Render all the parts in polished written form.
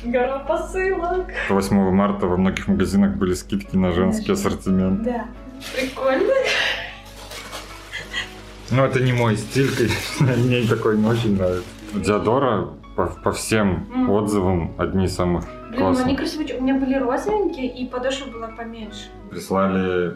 Гора посылок. 8 марта во многих магазинах были скидки на женский ассортимент. Да. Прикольно. Ну, это не мой стиль, конечно, мне такой не очень нравится. Диадора по всем отзывам одни из самых Блин, ну они классных. красивые. У меня были розовенькие, и подошва была поменьше. Прислали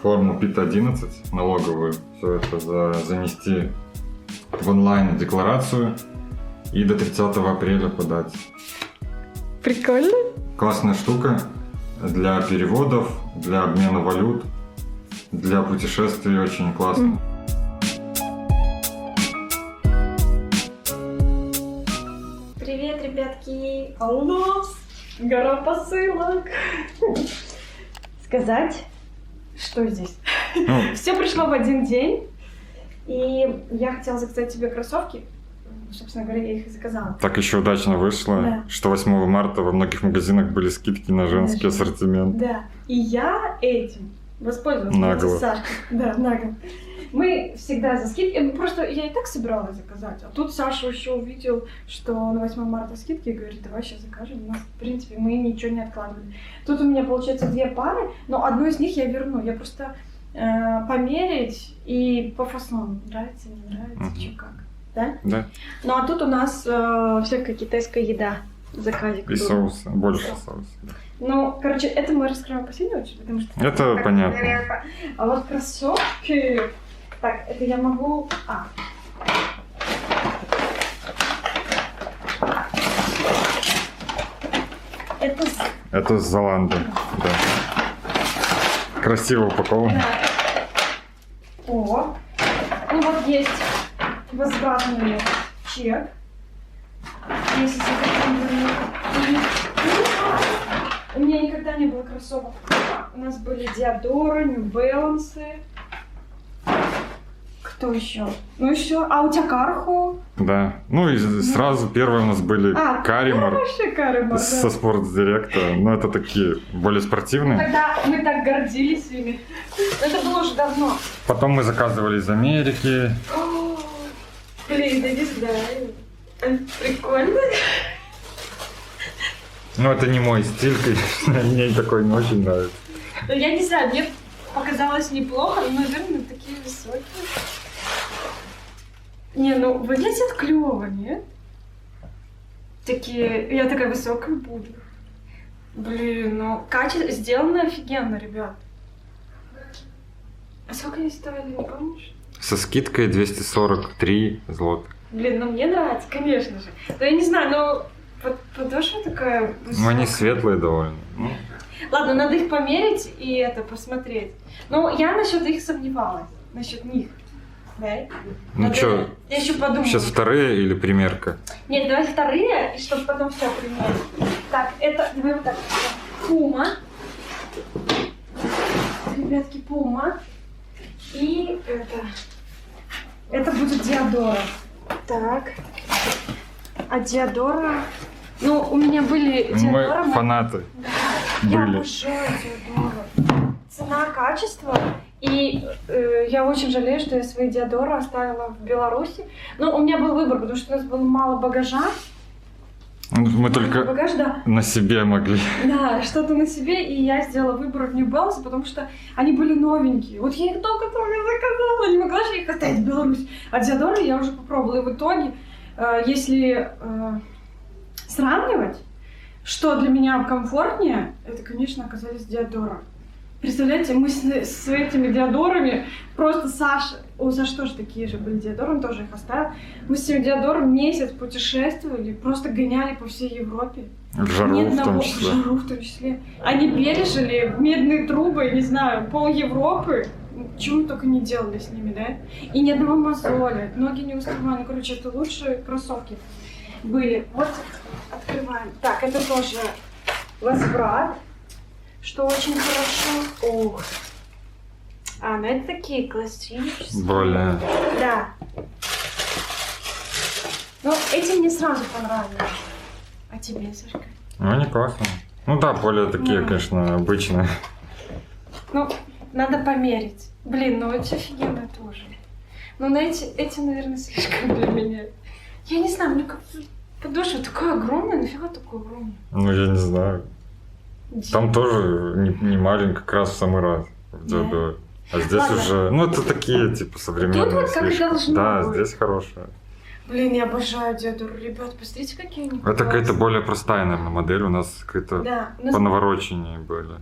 форму ПИТ-11 налоговую. Все это занести в онлайн-декларацию и до 30 апреля подать. Прикольно. Классная штука для переводов, для обмена валют, для путешествий очень классно. Привет, ребятки. А у нас гора посылок. Сказать, что здесь? Ну, Все пришло в один день. И я хотела заказать тебе кроссовки. Собственно говоря, я их и заказала. так еще удачно вышло, Да. что 8 марта во многих магазинах были скидки на женский ассортимент. Да. И я этим воспользовалась. Нагло. Сашка. Да, нагло. Мы всегда за скидки. Просто я и так собиралась заказать. А тут Саша еще увидел, что на 8 марта скидки, и говорит, давай сейчас закажем. У нас, в принципе, мы ничего не откладывали. Тут у меня, получается, 2 пары, но одну из них я верну. Я просто померить и по фасону. Нравится, не нравится, что как. Да? Да. Ну а тут у нас всякая китайская еда. Заказик. И соусы, больше соуса. Ну, короче, это мы раскроем в последнюю очередь, потому что... Это понятно. А вот кроссовки... Так, это я могу... Это с Золанды, да. Красиво упаковано. Да. О, ну вот есть возвратный чек. Если у меня никогда не было кроссовок. У нас были Диадоры, New Balance. Кто еще? Ну еще. А у тебя Карху? Да. Ну и сразу первые у нас были Каримар Вообще Каримар, со Спортсдиректа. Но это такие более спортивные. Тогда мы так гордились ими. Это было уже давно. Потом мы заказывали из Америки. О, блин, да не знаю. Прикольно. Ну это не мой стиль, конечно, мне такой не очень нравится. Ну я не знаю, мне показалось неплохо, но, наверное, такие высокие. Не, ну выглядят клево, нет? Такие, я такая высокая буду. Блин, ну качество сделано офигенно, ребят. А сколько они стоили, не помнишь? Со скидкой 243 злотых. Блин, ну мне нравится, конечно же. Да я не знаю, но подошва такая высокая. Ну они светлые довольно. Ну, ладно, надо их померить и это посмотреть. Ну, я насчет их сомневалась. Насчет них. Да? ну что, Я еще подумаю. сейчас вторые или примерка? Нет, давай вторые, и чтобы потом все примерить. Так, это, давай вот так. Пума. Ребятки, Пума. И это будет Диадора. Так. А Диадора... Ну, у меня были Диадора. Мы фанаты Я были. обожаю Диадору. Цена, качество. И я очень жалею, что я свои Диадоры оставила в Беларуси. Но у меня был выбор, потому что у нас было мало багажа. Мы только Багаж, да. на себе могли. Да, что-то на себе, и я сделала выбор в New Balance, потому что они были новенькие. Вот я их только заказала, не могла же их оставить в Беларуси. А Диадоры я уже попробовала. И в итоге, если сравнивать, что для меня комфортнее, это, конечно, оказались Диадора. Представляете, мы с этими Диадорами, просто Саша, у Саши тоже такие же были Диадоры, он тоже их оставил. Мы с этими Диадорами месяц путешествовали, просто гоняли по всей Европе. В жару в том В числе. жару в том числе. Они пережили медные трубы, не знаю, пол Европы. Чего мы только не делали с ними, да? И ни одного мозоля, ноги не уставали. Ну, короче, это лучшие кроссовки были. Вот, открываем. Так, это тоже возврат, что очень хорошо. Ох. Ну это такие классические. Более. Да. Ну, эти мне сразу понравились. А тебе, Сашка? Ну они классные. Ну да, более такие, Да. конечно, обычные. Ну, надо померить. Блин, ну эти офигенные тоже. Ну, на эти, наверное, слишком для меня. Я не знаю, мне как Подошва такая огромная, нафига такой огромный? Ну, я не знаю. Там тоже не маленько, как раз в самый раз в Диадоре. А здесь Ладно. уже, ну, это такие, типа, современные. Тут вот как слишком. должно Да, быть. здесь хорошая. Блин, я обожаю Диадору. Ребят, посмотрите, какие они Это какая-то классные. более простая, наверное, модель. У нас какая-то Да, у нас- понавороченнее были.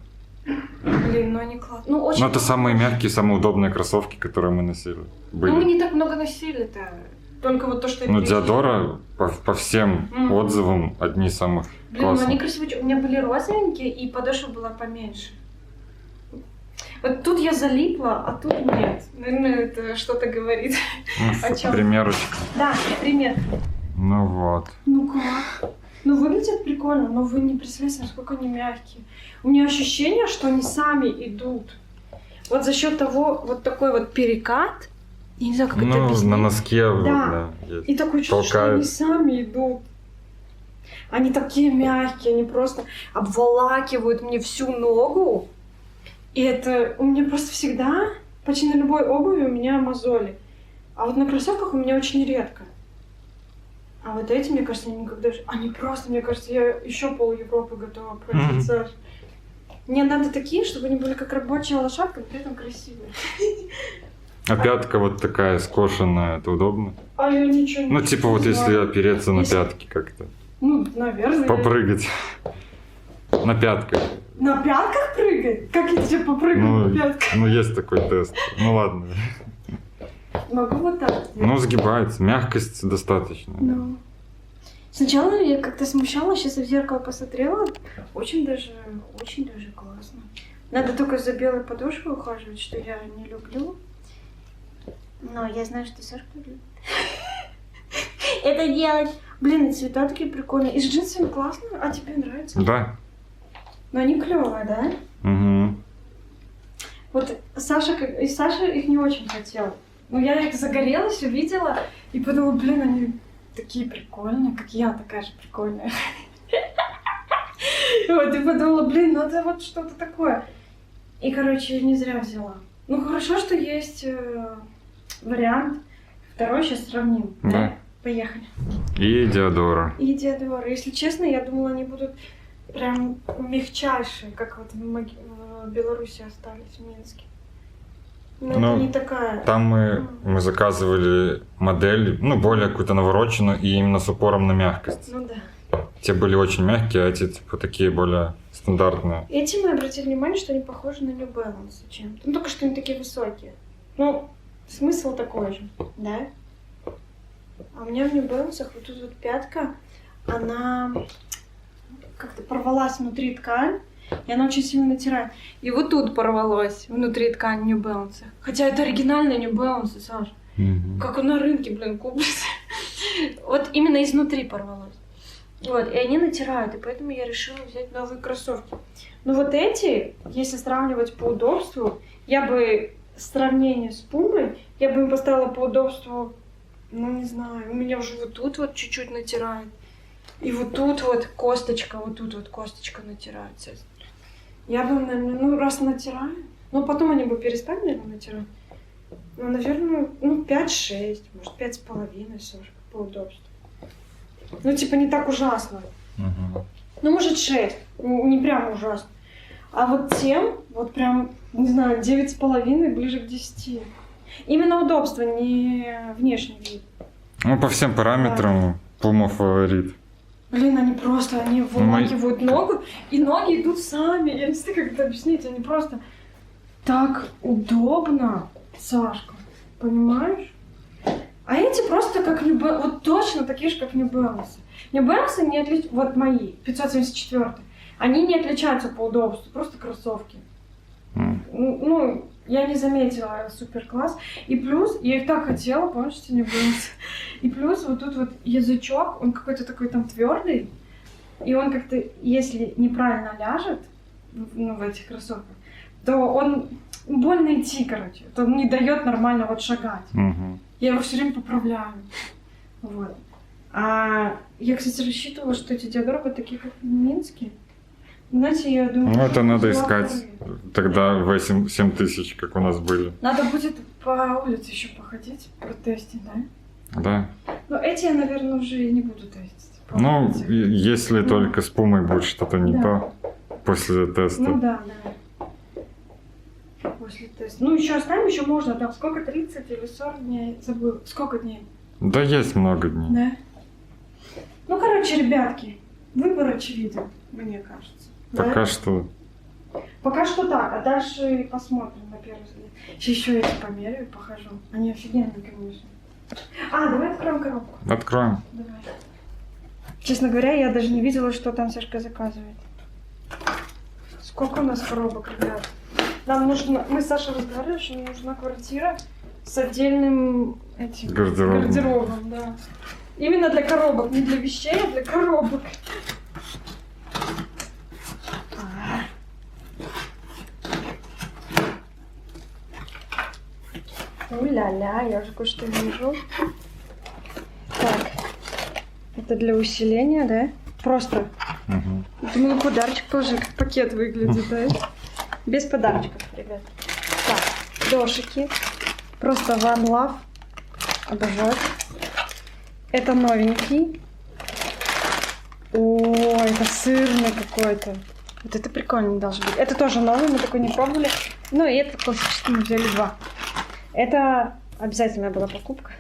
блин, ну они классные. Ну, очень Ну, это самые мягкие, самые удобные кроссовки, которые мы носили. Ну, мы Были. не так много носили-то. Только вот то, что... я Ну, перечислила. Диадора по всем Мгм. отзывам одни из самых Блин, ну они классных. красивые. У меня были розовенькие, и подошва была поменьше. Вот тут я залипла, а тут нет. Наверное, это что-то говорит. Ну, О чём? примерочек. Да, пример. Ну вот. Ну как? Ну выглядят прикольно, но вы не представляете, насколько они мягкие. У меня ощущение, что они сами идут. Вот за счет того, вот такой вот перекат, я не знаю, как это Ну, объяснить. на носке вот, Да. да, есть. И такое чувство, что толкают. они сами идут. Они такие мягкие, они просто обволакивают мне всю ногу. И это у меня просто всегда, почти на любой обуви у меня мозоли. А вот на кроссовках у меня очень редко. А вот эти, мне кажется, они никогда... Они просто, мне кажется, я еще пол Европы готова пройти, Саш. Мне надо такие, чтобы они были как рабочая лошадка, но при этом красивые. А пятка вот такая скошенная, это удобно? А я ничего не Ну, типа вот если знаю. опереться на Если- пятки как-то. Ну, наверное. Попрыгать. На пятках. На пятках прыгать? Как я тебе попрыгаю Ну, на пятках? ну, есть такой тест. Ну, ладно. Могу вот так сделать. Ну, сгибается. Мягкость достаточно. Ну. Сначала я как-то смущалась, сейчас в зеркало посмотрела. Очень даже классно. Надо только за белой подошвой ухаживать, что я не люблю. Но я знаю, что Сашка любит. Это делать. Блин, и цвета такие прикольные. И с джинсами классно, а тебе нравится? Да. Но они клевые, да? Угу. Вот Саша их не очень хотел. Но я их загорелась, увидела и подумала, блин, они такие прикольные, как я такая же прикольная. Вот, и подумала, блин, ну это вот что-то такое. И, короче, не зря взяла. Ну, хорошо, что есть вариант. Второй сейчас сравним. Да. Поехали. И Диадора. И Диадора. Если честно, я думала, они будут прям мягчайшие, как вот в Беларуси остались, в Минске. Но Ну, это не такая. Там мы заказывали модель, ну, более какую-то навороченную и именно с упором на мягкость. Ну да. Те были очень мягкие, а эти типа такие более стандартные. Эти мы обратили внимание, что они похожи на New Balance чем-то. Ну, только что они такие высокие. Ну, смысл такой же, да? А у меня в New Balance вот тут вот пятка, она как-то порвалась внутри ткань, и она очень сильно натирает. И вот тут порвалось внутри ткань New Balance. Хотя это оригинальные New Balance, Саш. Как он на рынке, блин, купится. Вот именно изнутри порвалось. Вот, и они натирают, и поэтому я решила взять новые кроссовки. Но вот эти, если сравнивать по удобству, я бы сравнение с Пумой, я бы им поставила по удобству, ну не знаю, у меня уже вот тут вот чуть-чуть натирает. И вот тут вот косточка натирается. Я бы, наверное, ну раз натираю, но потом они бы перестали, наверное, натирать. Ну, наверное, ну 5-6, может 5,5, Сашка, по удобству. Ну, типа, не так ужасно. Угу. Ну, может, 6. Не прям ужасно. А вот тем, вот прям, не знаю, 9,5, ближе к 10. Именно удобство, не внешний вид. Ну, по всем параметрам Puma фаворит. Блин, они просто, они вымакивают ногу, и ноги идут сами. Я не знаю, как это объяснить. Они просто так удобно, Сашка. Понимаешь? А эти просто как New Balance, вот точно такие же, как New Balance. New Balance не отличаются, вот мои, 574, они не отличаются по удобству, просто кроссовки. Ну, я не заметила супер класс. И плюс, я их так хотела, помнишь, что New Balance? И плюс вот тут вот язычок, он какой-то такой там твердый, и он как-то, если неправильно ляжет, ну, в этих кроссовках, то он больно идти, короче. То он не дает нормально вот шагать. Угу. Я его все время поправляю. Вот. А я, кстати, рассчитывала, что эти Диадоры будут такие, как в Минске. Знаете, я думаю... Ну, это надо взяла искать. вторые. Тогда 7 тысяч, как у нас были. Надо будет по улице еще походить, протестить, да? Да. Но эти я, наверное, уже и не буду тестить. Ну, попробовать. если Ну. только с Пумой будет что-то не Да. то после теста. Ну да. После теста. Ну, еще оставим, еще можно. Там сколько, 30 или 40 дней? Забыл. Сколько дней? Да, есть много дней. Да. Ну, короче, ребятки, выбор очевиден, мне кажется. Пока Да? что. Пока что так, а дальше посмотрим на первый взгляд. Сейчас еще эти померяю, похожу. Они офигенные, конечно. А, давай откроем коробку. Откроем. Давай. Честно говоря, я даже не видела, что там Сашка заказывает. Сколько у нас коробок, ребят? Нам нужно... Мы с Сашей разговаривали, что нам нужна квартира с отдельным этим... Гардеробом. да. Именно для коробок, не для вещей, а для коробок. У-ля-ля, я уже кое-что вижу. Так, это для усиления, да? Просто. Мгм. Думаю, подарочек положи, как пакет выглядит, да? Без подарочков, ребят. Так, дошики. Просто One Love. Обожаю. Это новенький. О, это сырный какой-то. Вот это прикольно должно быть. Это тоже новый, мы такой не пробовали. Ну и это классический, мы взяли 2. Это обязательная была покупка.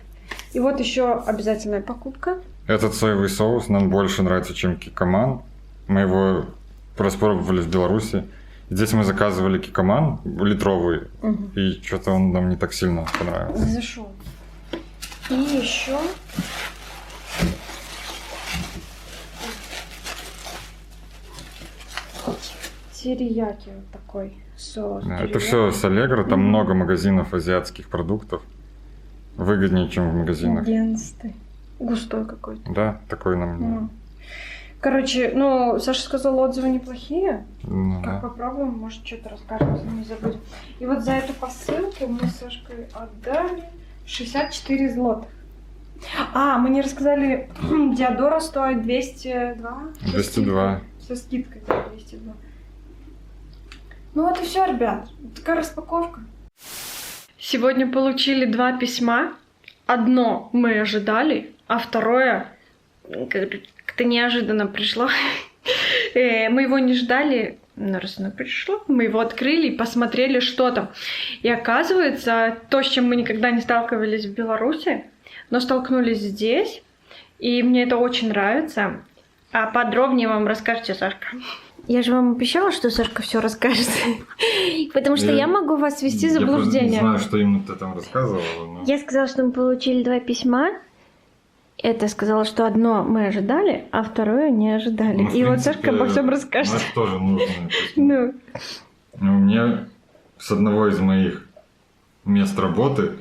И вот еще обязательная покупка. Этот соевый соус нам больше нравится, чем кикоман. Мы его распробовали в Беларуси. Здесь мы заказывали кикоман литровый, Угу. и что-то он нам не так сильно понравился. Зашел. И еще терияки вот такой соус. Да, это терияки. все с Allegro, там Мгм. много магазинов азиатских продуктов. Выгоднее, чем в магазинах. Генстый. Густой какой-то. Да, такой нам не. Ну. Короче, ну, Саша сказал, отзывы неплохие. Ну, Как да. попробуем, может, что-то расскажем, если не забудем. И вот за эту посылку мы с Сашкой отдали 64 злотых. А, мы не рассказали, Диадора стоит 202. 202. Со скидкой, да, 202. Ну вот и все, ребят. Такая распаковка. Сегодня получили 2 письма. Одно мы ожидали, а второе как-то неожиданно пришло. Мы его не ждали, но раз оно пришло, мы его открыли и посмотрели, что там. И оказывается, то, с чем мы никогда не сталкивались в Беларуси, но столкнулись здесь, и мне это очень нравится. А подробнее вам расскажете Сашка. Я же вам обещала, что Сашка все расскажет. Потому что я могу вас ввести в Я просто не заблуждение. знаю, что именно ты там рассказывала. Но... Я сказала, что мы получили 2 письма. Это сказала, что одно мы ожидали, а второе не ожидали. Ну, в И вот принципе, Сашка обо всем расскажет. ну, это тоже нужно. Ну, У меня с одного из моих мест работы,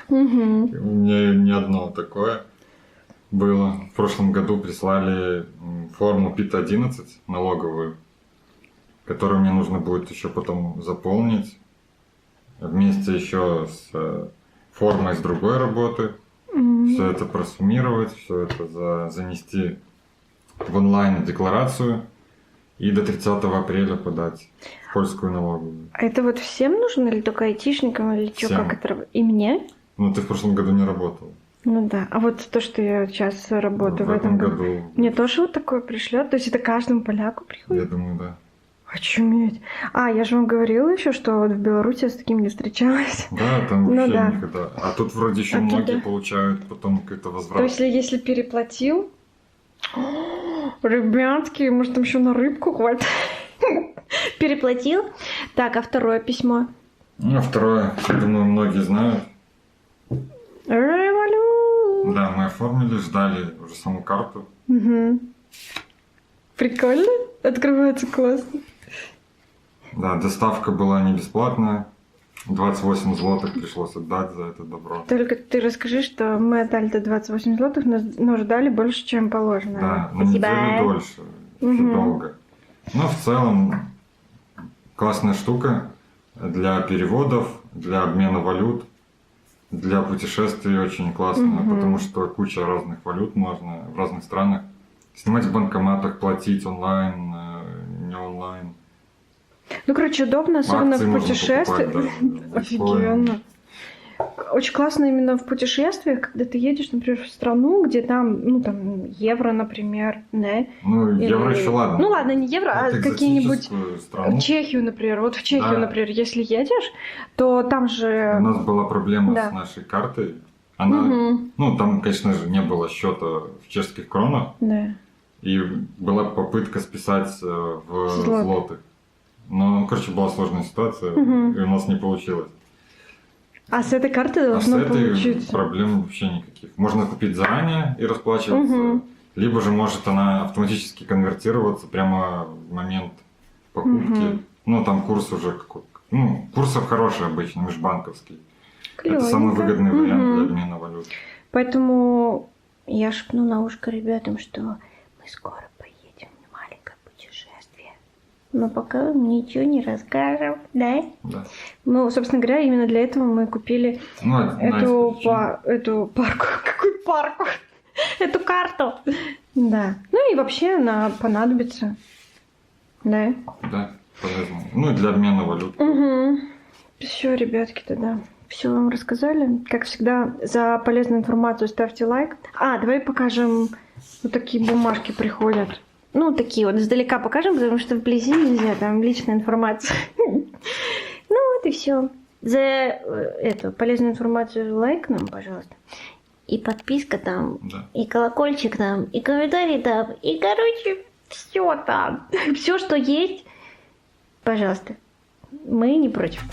угу. у меня не одно такое было. В прошлом году прислали форму ПИТ-11 налоговую, которую мне нужно будет еще потом заполнить. Вместе еще с формой с другой работы. Все это просуммировать, все это занести в онлайн декларацию и до 30 апреля подать в польскую налоговую. А это вот всем нужно или только айтишникам, или что, Всем. как это работает? И мне? Ну, ты в прошлом году не работал. Ну да. А вот то, что я сейчас работаю в этом году. Мне тоже вот такое пришлет? То есть это каждому поляку Я приходит? думаю, да. Очуметь. А, я же вам говорила еще, что вот в Беларуси я с таким не встречалась. Да, там Ну вообще да. никогда. А тут вроде еще А тут многие да. получают потом какой-то возврат. То есть, если переплатил, ребятки, может, там еще на рыбку хватит. Переплатил. Так, а второе письмо? Ну, а второе, я думаю, многие знают. Револю! Да, мы оформили, ждали уже саму карту. Угу. Прикольно? Открывается классно. Да, доставка была не бесплатная. 28 злотых пришлось отдать за это добро. Только ты расскажи, что мы отдали до 28 злотых, но ждали больше, чем положено. Да, на неделю дольше, еще Мгм. долго. Но в целом классная штука для переводов, для обмена валют, для путешествий очень классно, Мгм. потому что куча разных валют можно в разных странах. Снимать в банкоматах, платить онлайн, не онлайн. Ну, короче, удобно, особенно Акции в можно путешествиях. покупать, да, Офигенно. Очень классно именно в путешествиях, когда ты едешь, например, в страну, где там, ну, там, евро, например, да? Ну, евро Или- еще ладно. Ну, ладно, не евро, а Вот какие-нибудь... экзотическую страну. В Чехию, например. Вот в Чехию, Да. например, если едешь, то там У же... нас была проблема Да. с нашей картой. Она, Мгм. ну, там, конечно же, не было счета в чешских кронах, Да. и была попытка списать в Злоты. злоты. Но, короче, была сложная ситуация, Мгм. и у нас не получилось. А с этой карты А с должно этой получиться. проблем вообще никаких. Можно купить заранее и расплачиваться, Мгм. либо же может она автоматически конвертироваться прямо в момент покупки. Мгм. Ну, там курс уже какой. Ну, курсов хороший обычно, межбанковский. Это самый Клёвенько. выгодный вариант Мгм. для обмена валют. Поэтому я шепну на ушко ребятам, что мы скоро поедем в маленькое путешествие. Но пока ничего не расскажем, да? Да. Ну, собственно говоря, именно для этого мы купили Ну, одна из причин. эту парку. Какую парку? Эту карту. Да. Ну и вообще она понадобится. Да. Да, полезно. Ну, и для обмена валют. Угу. Все, ребятки, тогда. Все вам рассказали. Как всегда, за полезную информацию ставьте лайк. А, давай покажем. Вот такие бумажки приходят. Ну, такие вот издалека покажем, потому что вблизи нельзя, там личная информация. Ну вот и все. За эту полезную информацию лайк нам, пожалуйста. И подписка там, Да. и колокольчик там, и комментарий там, и, короче, все там. Все, что есть, пожалуйста. Мы не против.